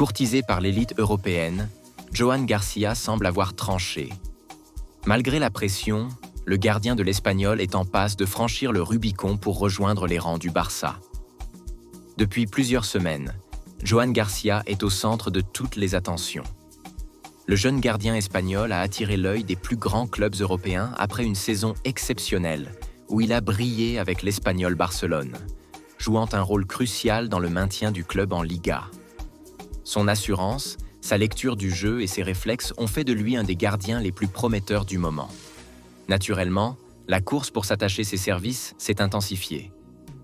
Courtisé par l'élite européenne, Joan Garcia semble avoir tranché. Malgré la pression, le gardien de l'Espagnol est en passe de franchir le Rubicon pour rejoindre les rangs du Barça. Depuis plusieurs semaines, Joan Garcia est au centre de toutes les attentions. Le jeune gardien espagnol a attiré l'œil des plus grands clubs européens après une saison exceptionnelle où il a brillé avec l'Espagnol Barcelone, jouant un rôle crucial dans le maintien du club en Liga. Son assurance, sa lecture du jeu et ses réflexes ont fait de lui un des gardiens les plus prometteurs du moment. Naturellement, la course pour s'attacher ses services s'est intensifiée.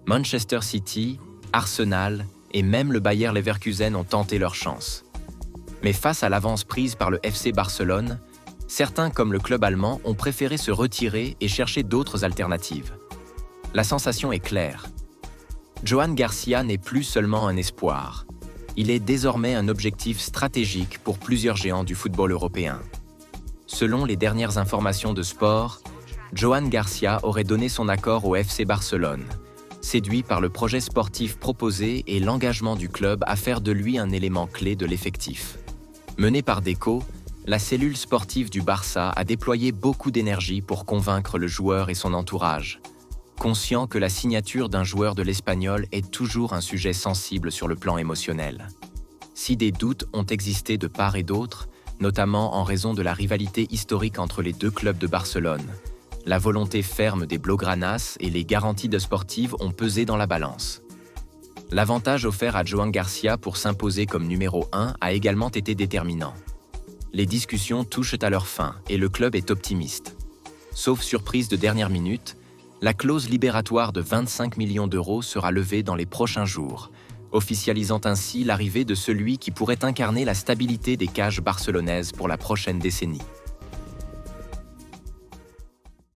Manchester City, Arsenal et même le Bayer Leverkusen ont tenté leur chance. Mais face à l'avance prise par le FC Barcelone, certains comme le club allemand ont préféré se retirer et chercher d'autres alternatives. La sensation est claire. Joan Garcia n'est plus seulement un espoir. Il est désormais un objectif stratégique pour plusieurs géants du football européen. Selon les dernières informations de Sport, Joan Garcia aurait donné son accord au FC Barcelone, séduit par le projet sportif proposé et l'engagement du club à faire de lui un élément clé de l'effectif. Menée par Deco, la cellule sportive du Barça a déployé beaucoup d'énergie pour convaincre le joueur et son entourage, conscient que la signature d'un joueur de l'Espagnol est toujours un sujet sensible sur le plan émotionnel. Si des doutes ont existé de part et d'autre, notamment en raison de la rivalité historique entre les deux clubs de Barcelone, la volonté ferme des Blaugranas et les garanties de sportives ont pesé dans la balance. L'avantage offert à Joan Garcia pour s'imposer comme numéro 1 a également été déterminant. Les discussions touchent à leur fin et le club est optimiste. Sauf surprise de dernière minute, la clause libératoire de 25 millions d'euros sera levée dans les prochains jours, officialisant ainsi l'arrivée de celui qui pourrait incarner la stabilité des cages barcelonaises pour la prochaine décennie.